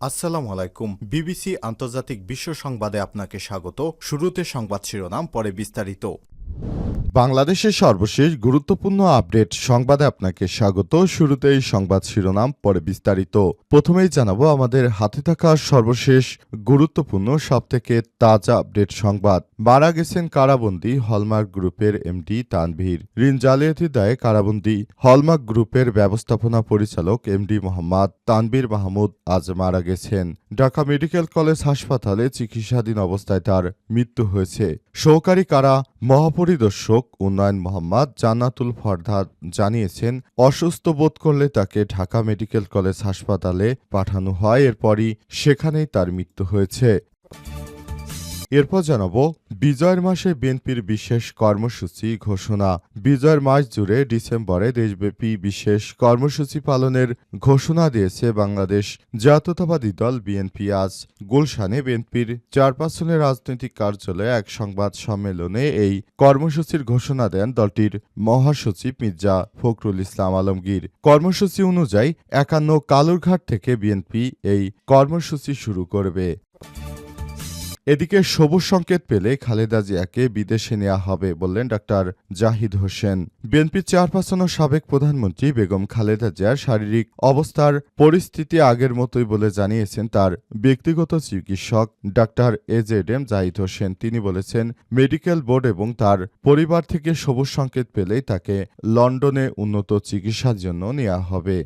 আসসালামু আলাইকুম। বিবিসি আন্তর্জাতিক বিশ্ব সংবাদে আপনাকে স্বাগত। শুরুতে সংবাদ শিরোনাম, পরে বিস্তারিত। বাংলাদেশের সর্বশেষ গুরুত্বপূর্ণ আপডেট সংবাদে আপনাকে স্বাগত। শুরুতেই সংবাদ শিরোনাম, পরে বিস্তারিত। প্রথমেই জানাবো আমাদের হাতে থাকা সর্বশেষ গুরুত্বপূর্ণ সবথেকে তাজা আপডেট সংবাদ। মারা গেছেন কারাবন্দী হলমার্ক গ্রুপের এমডি তানভীর। ঋণ জালিয়াতির দায়ে কারাবন্দী হলমার্ক গ্রুপের ব্যবস্থাপনা পরিচালক এমডি মোহাম্মদ তানভীর মাহমুদ আজ মারা গেছেন। ঢাকা মেডিকেল কলেজ হাসপাতালে চিকিৎসাধীন অবস্থায় তার মৃত্যু হয়েছে। সহকারী কারা মহাপরিদর্শক উন্নয়ন মোহাম্মদ জান্নাতুল ফরহাদ জানিয়েছেন, অসুস্থ বোধ করলে তাকে ঢাকা মেডিকেল কলেজ হাসপাতালে পাঠানো হয়। এরপরই সেখানেই তার মৃত্যু হয়েছে। এরপর জানাবো বিজয়ের মাসে বিএনপির বিশেষ কর্মসূচি ঘোষণা। বিজয়ের মাস জুড়ে ডিসেম্বরে দেশব্যাপী বিশেষ কর্মসূচি পালনের ঘোষণা দিয়েছে বাংলাদেশ জাতীয়তাবাদী দল বিএনপি। আজ গুলশানে বিএনপির চেয়ারপারসনের রাজনৈতিক কার্যালয়ে এক সংবাদ সম্মেলনে এই কর্মসূচির ঘোষণা দেন দলটির মহাসচিব মির্জা ফখরুল ইসলাম আলমগীর। কর্মসূচি অনুযায়ী ৫১ কালুরঘাট থেকে বিএনপি এই কর্মসূচি শুরু করবে। এদিকে সবুজ সংকেত পেলে খালেদা জিয়াকে বিদেশে নেওয়া হবে বললেন ডাক্তার জাহিদ হোসেন। বিএনপির চেয়ারপারসন ও সাবেক প্রধানমন্ত্রী বেগম খালেদা জিয়ার শারীরিক অবস্থার পরিস্থিতি আগের মতোই বলে জানিয়েছেন তার ব্যক্তিগত চিকিৎসক ডাক্তার এজেডএম জাহিদ হোসেন। তিনি বলেছেন, মেডিকেল বোর্ড এবং তার পরিবার থেকে সবুজ সংকেত পেলেই তাকে লন্ডনে উন্নত চিকিৎসার জন্য নেওয়া হবে।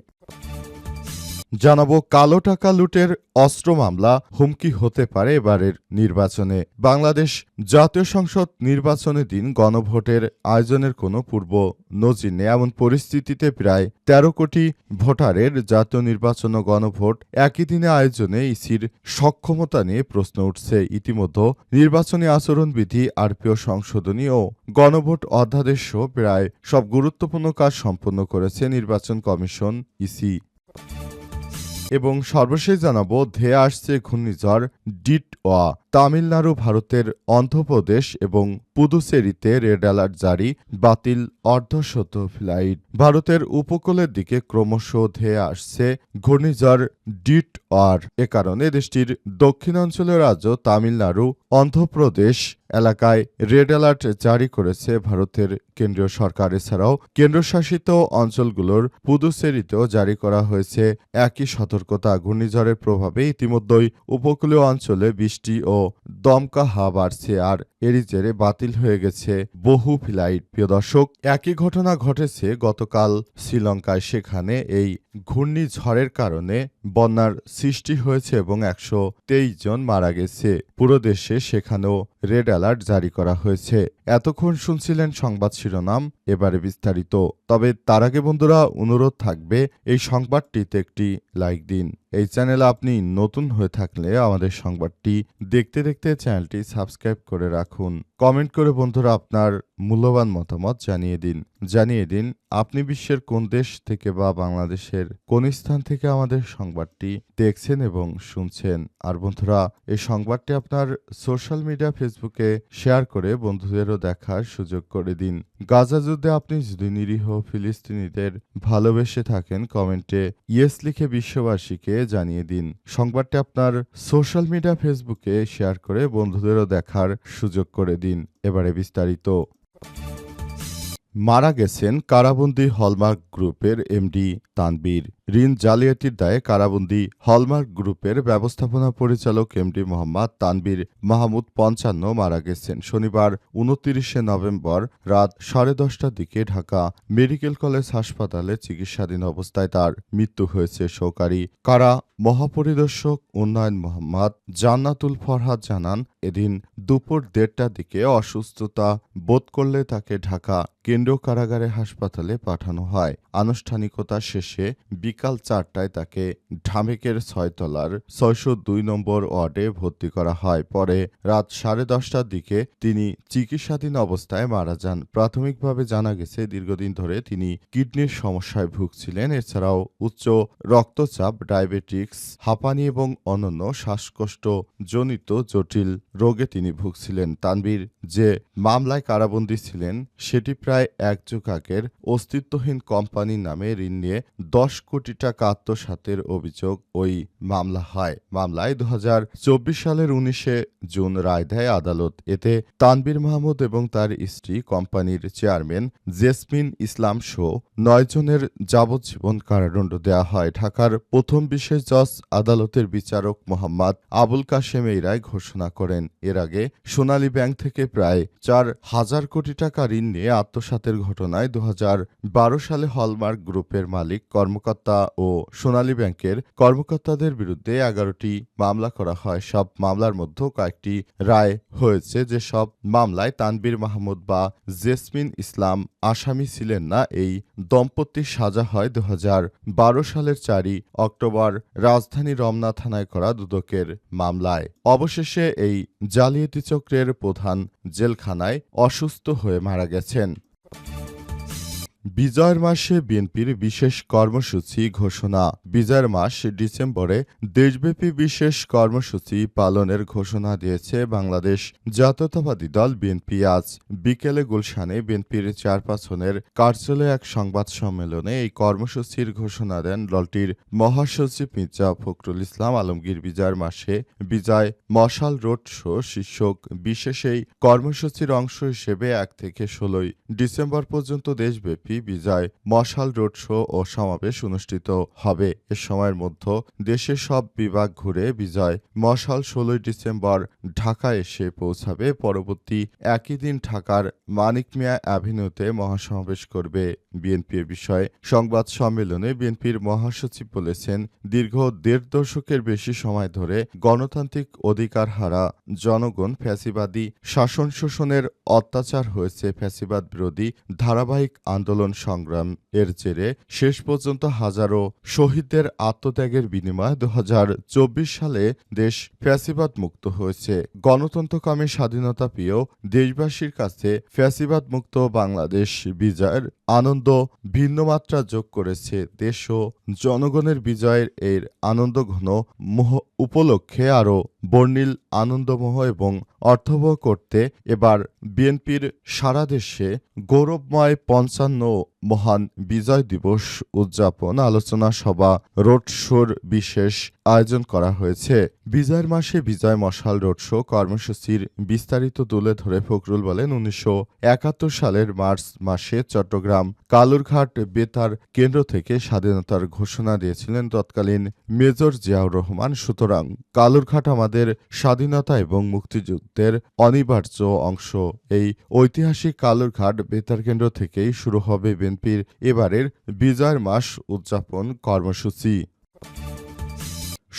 জানাবো কালো টাকা লুটের অস্ত্র মামলা হুমকি হতে পারে এবারের নির্বাচনে। বাংলাদেশ জাতীয় সংসদ নির্বাচনের দিন গণভোটের আয়োজনের কোনো পূর্ব নজির নেই। এমন পরিস্থিতিতে প্রায় ১৩ কোটি ভোটারের জাতীয় নির্বাচন ও গণভোট একই দিনে আয়োজনে ইসির সক্ষমতা নিয়ে প্রশ্ন উঠছে। ইতিমধ্যে নির্বাচনী আচরণবিধি, আরপিও সংশোধনী ও গণভোট অধ্যাদেশ সহ প্রায় সব গুরুত্বপূর্ণ কাজ সম্পন্ন করেছে নির্বাচন কমিশন ইসি। এবং সর্বশেষ জানাবো ধেয়ে আসছে ঘূর্ণিঝড় ডিটওয়া। তামিলনাড়ু, ভারতের অন্ধ্রপ্রদেশ এবং পুদুচেরিতে রেড অ্যালার্ট জারি, বাতিল অর্ধশত ফ্লাইট। ভারতের উপকূলের দিকে ক্রমশ ধেয়ে আসছে ঘূর্ণিঝড় ডিটওয়ার। এ কারণে দেশটির দক্ষিণাঞ্চলীয় রাজ্য তামিলনাড়ু, অন্ধ্রপ্রদেশ এলাকায় রেড অ্যালার্ট জারি করেছে ভারতের কেন্দ্রীয় সরকার। এছাড়াও কেন্দ্রশাসিত অঞ্চলগুলোর পুদুচেরিতেও জারি করা হয়েছে একই সতর্কতা। ঘূর্ণিঝড়ের প্রভাবে ইতিমধ্যেই উপকূলীয় অঞ্চলে বৃষ্টি ও দমকা হাওয়া বাড়ছে, আর এরই জেরে বাতিল হয়ে গেছে বহু ফ্লাইট। প্রিয় দর্শক, একই ঘটনা ঘটেছে গতকাল শ্রীলঙ্কায়। সেখানে এই ঘূর্ণিঝড়ের কারণে বন্যার সৃষ্টি হয়েছে এবং ১২৩ জন মারা গেছে। পুরো দেশে সেখানেও রেড অ্যালার্ট জারি করা হয়েছে। এতক্ষণ শুনছিলেন সংবাদ শিরোনাম, এবারে বিস্তারিত। তবে তার আগে বন্ধুরা, অনুরোধ থাকবে এই সংবাদটিতে একটি লাইক দিন। এই চ্যানেলে আপনি নতুন হয়ে থাকলে আমাদের সংবাদটি দেখতে দেখতে চ্যানেলটি সাবস্ক্রাইব করে রাখুন। কমেন্ট করে বন্ধুরা আপনার মূল্যবান মতামত জানিয়ে দিন আপনি বিশ্বের কোন দেশ থেকে বা বাংলাদেশের কোন স্থান থেকে আমাদের সংবাদটি দেখছেন এবং শুনছেন। আর বন্ধুরা, এই সংবাদটি আপনার সোশ্যাল মিডিয়া ফেসবুকে শেয়ার করে বন্ধুদেরও দেখার সুযোগ করে দিন। গাজা যুদ্ধে আপনি যদি নিরীহ ফিলিস্তিনিদের ভালোবেসে থাকেন, কমেন্টে ইয়েস লিখে বিশ্ববাসীকে জানিয়ে দিন। সংবাদটি আপনার সোশ্যাল মিডিয়া ফেসবুকে শেয়ার করে বন্ধুদেরও দেখার সুযোগ করে দিন। এবারে বিস্তারিত। মারা গেছেন কারাবন্দী হলমার্ক গ্রুপের এমডি তানভীর। ঋণ জালিয়াতির দায়ে কারাবন্দী হলমার্ক গ্রুপের ব্যবস্থাপনা পরিচালক এমডি মোহাম্মদ তানভীর মাহমুদ ৫৫ মারা গেছেন। শনিবার ২৯শে নভেম্বর রাত ১০:৩০টার দিকে ঢাকা মেডিকেল কলেজ হাসপাতালে চিকিৎসাধীন অবস্থায় তার মৃত্যু হয়েছে। সহকারী কারা মহাপরিদর্শক উন্নয়ন মোহাম্মদ জান্নাতুল ফরহাদ জানান, এদিন দুপুর ১:৩০টার দিকে অসুস্থতা বোধ করলে তাকে ঢাকা কেন্দ্রীয় কারাগারে হাসপাতালে পাঠানো হয়। আনুষ্ঠানিকতা শেষে বিকাল ৪টায় তাকে ঢামেকের ৬ তলার ৬০২ নম্বর ওয়ার্ডে ভর্তি করা হয়। পরে রাত ১০:৩০টার দিকে তিনি চিকিৎসাধীন অবস্থায় মারা যান। প্রাথমিকভাবে জানা গেছে, দীর্ঘদিন ধরে তিনি কিডনির সমস্যায় ভুগছিলেন। এছাড়াও উচ্চ রক্তচাপ, ডায়াবেটিক্স, হাঁপানি এবং অন্যান্য শ্বাসকষ্ট জনিত জটিল রোগে তিনি ভুগছিলেন। তানভীর যে মামলায় কারাবন্দী ছিলেন সেটি প্রায় ১ যুগ আগের অস্তিত্বহীন কোম্পানির নামে ঋণ নিয়ে ১০ কোটি কোটি টাকা আত্মসাতের অভিযোগ ওই মামলা হয়। মামলায় 2024 সালের 19 জুন রায় দেয় আদালত। এতে তানবীর মাহমুদ এবং তার স্ত্রী, কোম্পানির চেয়ারম্যান জেসমিন ইসলাম সহ 9 জনের যাবজ্জীবন কারাদণ্ড দেওয়া হয়। ঢাকার প্রথম বিশেষ জজ আদালতের বিচারক মোহাম্মদ আবুল কাশেম এই রায় ঘোষণা করেন। এর আগে সোনালী ব্যাংক থেকে প্রায় 4,000 কোটি টাকা ঋণ নিয়ে আত্মসাতের ঘটনায় 2012 সালে হলমার্ক গ্রুপের মালিক, কর্মকর্তা ও সোনালী ব্যাংকের কর্মকর্তাদের বিরুদ্ধে 11টি মামলা করা হয়। সব মামলার মধ্যে কয়েকটি রায় হয়েছে। যে সব মামলায় তানবীর মাহমুদ বা জেসমিন ইসলাম আসামি ছিলেন না, এই দম্পতির সাজা হয় 2012 সালের 4 অক্টোবর রাজধানী রমনা থানায় করা দুদকের মামলায়। অবশেষে এই জালিয়াতি চক্রের প্রধান জেলখানায় অসুস্থ হয়ে মারা গেছেন। বিজয়ের মাসে বিএনপির বিশেষ কর্মসূচি ঘোষণা। বিজয়ের মাস ডিসেম্বরে দেশব্যাপী বিশেষ কর্মসূচি পালনের ঘোষণা দিয়েছে বাংলাদেশ জাতীয়তাবাদী দল বিএনপি। আজ বিকেলে গুলশানে বিএনপির চেয়ারপারসনের কার্যালয়ে এক সংবাদ সম্মেলনে এই কর্মসূচির ঘোষণা দেন দলটির মহাসচিব মির্জা ফখরুল ইসলাম আলমগীর। বিজয়ের মাসে বিজয় মশাল রোড শো শীর্ষক বিশেষ এই কর্মসূচির অংশ হিসেবে 1 থেকে 16 ডিসেম্বর পর্যন্ত দেশব্যাপী বিজয় মশাল রোড শো ও সমাবেশ অনুষ্ঠিত হবে। এ সময়ের মধ্যে দেশের সব বিভাগ ঘুরে বিজয় মশাল 16 ডিসেম্বর ঢাকা এসে পৌঁছাবে। পরবর্তী একই দিন ঢাকার মানিক মিয়া অ্যাভিনিউতে মহাসমাবেশ করবে বিএনপি। বিষয়ে সংবাদ সম্মেলনে বিএনপির মহাসচিব বলেছেন, দীর্ঘ 1.5 দশকের বেশি সময় ধরে গণতান্ত্রিক অধিকার হারা জনগণ ফ্যাসিবাদী শাসন শোষণের অত্যাচার হয়েছে। ফ্যাসিবাদ বিরোধী ধারাবাহিক আন্দোলন সংগ্রাম এর জেরে শেষ পর্যন্ত হাজারো শহীদদের আত্মত্যাগের বিনিময়ে 2024 সালে দেশ ফ্যাসিবাদ মুক্ত হয়েছে। গণতন্ত্রকামী স্বাধীনতা প্রিয় দেশবাসীর কাছে ফ্যাসিবাদ মুক্ত বাংলাদেশ বিজয়ের আনন্দ ভিন্ন মাত্রা যোগ করেছে। দেশ ও জনগণের বিজয়ের এর আনন্দঘন উপলক্ষে আরও বর্ণিল, আনন্দময় এবং অর্থবহ করতে এবার বিএনপির সারা দেশে গৌরবময় 55 মহান বিজয় দিবস উদযাপন, আলোচনা সভা, রোড শোর বিশেষ আয়োজন করা হয়েছে। বিজয়ের মাসে বিজয় মশাল রোড শো কর্মসূচির বিস্তারিত তুলে ধরে ফখরুল বলেন, 1971 সালের মার্চ মাসে চট্টগ্রাম কালুরঘাট বেতার কেন্দ্র থেকে স্বাধীনতার ঘোষণা দিয়েছিলেন তৎকালীন মেজর জিয়াউর রহমান। সুতরাং কালুরঘাট আমাদের স্বাধীনতা এবং মুক্তিযুদ্ধের অনিবার্য অংশ। এই ঐতিহাসিক কালুরঘাট বেতার কেন্দ্র থেকেই শুরু হবে বিএনপির এবারের বিজয়ের মাস উদযাপন কর্মসূচি।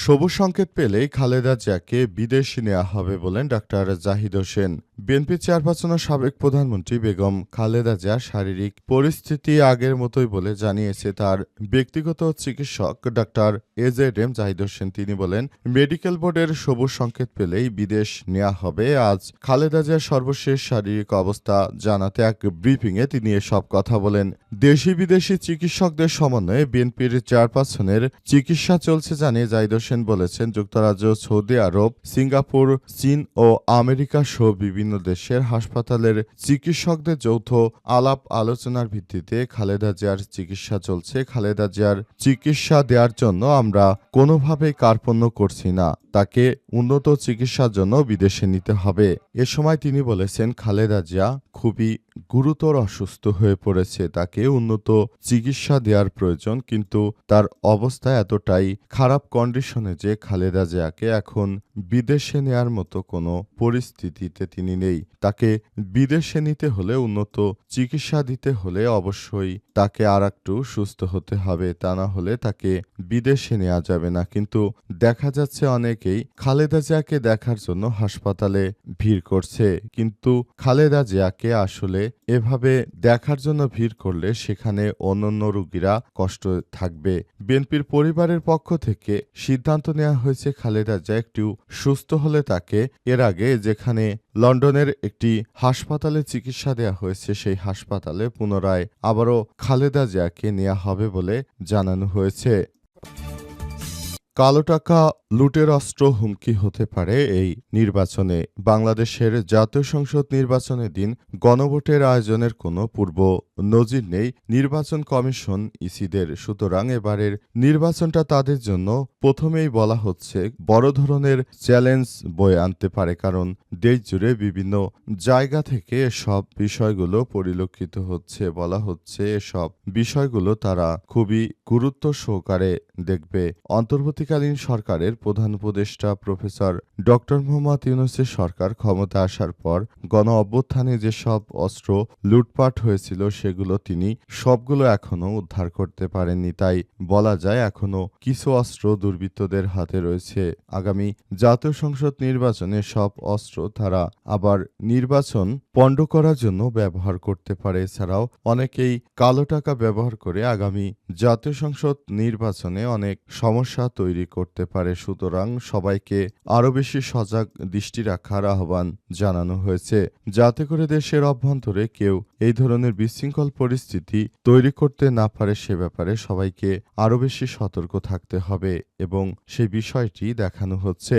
সবুজ সংকেত পেলেই খালেদা জিয়াকে বিদেশে নেওয়া হবে বলেন ডাক্তার জাহিদ হোসেন। বিএনপি চেয়ারপারসনের সাবেক প্রধানমন্ত্রী বেগম খালেদা জিয়ার শারীরিক পরিস্থিতি আগের মতোই বলে জানিয়েছে তার ব্যক্তিগত চিকিৎসক ডাক্তার এজেডএম জাহিদ হোসেন। তিনি বলেন, মেডিকেল বোর্ডের সবুজ সংকেত পেলেই বিদেশ নেওয়া হবে। আজ খালেদা জিয়ার সর্বশেষ শারীরিক অবস্থা জানাতে এক ব্রিফিংয়ে তিনি এসব কথা বলেন। দেশি বিদেশি চিকিৎসকদের সমন্বয়ে বিএনপির চেয়ারপারসনের চিকিৎসা চলছে জানিয়ে জাহিদ হোসেন বলেছেন, যুক্তরাজ্য, সৌদি আরব, সিঙ্গাপুর, চীন ও আমেরিকা সহ বিভিন্ন দেশের হাসপাতালের চিকিৎসকদের যৌথ আলাপ আলোচনার ভিত্তিতে খালেদা জিয়ার চিকিৎসা চলছে। খালেদা জিয়ার চিকিৎসা দেওয়ার জন্য আমরা কোনোভাবেই কার্পণ্য করছি না। তাকে উন্নত চিকিৎসার জন্য বিদেশে নিতে হবে। এ সময় তিনি বলেছেন, খালেদা জিয়া খুবই গুরুতর অসুস্থ হয়ে পড়েছে। তাকে উন্নত চিকিৎসা দেওয়ার প্রয়োজন, কিন্তু তার অবস্থা এতটাই খারাপ কন্ডিশনে যে খালেদা জিয়াকে এখন বিদেশে নেয়ার মতো কোনো পরিস্থিতিতে তিনি নেই। তাকে বিদেশে নিতে হলে, উন্নত চিকিৎসা দিতে হলে অবশ্যই তাকে আরেকটু সুস্থ হতে হবে। তা না হলে তাকে বিদেশে নেওয়া যাবে না। কিন্তু দেখা যাচ্ছে অনেকেই খালেদা জিয়াকে দেখার জন্য হাসপাতালে ভিড় করছে, কিন্তু খালেদা জিয়াকে আসলে এভাবে দেখার জন্য ভিড় করলে সেখানে অন্যান্য রোগীরা কষ্ট থাকবে। বিএনপির পরিবারের পক্ষ থেকে সিদ্ধান্ত নেওয়া হয়েছে খালেদা জিয়া একটু সুস্থ হলে তাকে এর আগে যেখানে লন্ডনের একটি হাসপাতালে চিকিৎসা দেওয়া হয়েছে সেই হাসপাতালে পুনরায় আবারও খালেদা জিয়াকে নেওয়া হবে বলে জানানো হয়েছে। কালো টাকা লুটের অস্ত্র হুমকি হতে পারে এই নির্বাচনে। বাংলাদেশের জাতীয় সংসদ নির্বাচনের দিন গণভোটের আয়োজনের কোনো পূর্ব নজির নেই নির্বাচন কমিশন ইসিদের। সুতরাং এবারের নির্বাচনটা তাদের জন্য প্রথমেই বলা হচ্ছে বড় ধরনের চ্যালেঞ্জ বয়ে আনতে পারে, কারণ দেশ জুড়ে বিভিন্ন জায়গা থেকে এসব বিষয়গুলো পরিলক্ষিত হচ্ছে। বলা হচ্ছে এসব বিষয়গুলো তারা খুবই গুরুত্ব সহকারে দেখবে। অন্তর্বর্তীকালীন সরকারের প্রধান উপদেষ্টা প্রফেসর ডক্টর মোহাম্মদ ইউনূসের সরকার ক্ষমতা আসার পর গণ অভ্যুত্থানে যেসব অস্ত্র লুটপাট হয়েছিল সেগুলো তিনি সবগুলো এখনো উদ্ধার করতে পারেননি। তাই বলা যায় এখনো কিছু অস্ত্র দুর্বৃত্তদের হাতে রয়েছে। আগামী জাতীয় সংসদ নির্বাচনে সব অস্ত্র তারা আবার নির্বাচন পণ্ড করার জন্য ব্যবহার করতে পারে। এছাড়াও অনেকেই কালো টাকা ব্যবহার করে আগামী জাতীয় সংসদ নির্বাচনে অনেক সমস্যা তৈরি করতে পারে। সুতরাং সবাইকে আরও বেশি সজাগ দৃষ্টি রাখার আহ্বান জানানো হয়েছে, যাতে করে দেশের অভ্যন্তরে কেউ এই ধরনের বিশৃঙ্খল পরিস্থিতি তৈরি করতে না পারে। সে ব্যাপারে সবাইকে আরও বেশি সতর্ক থাকতে হবে এবং সেই বিষয়টি দেখানো হচ্ছে।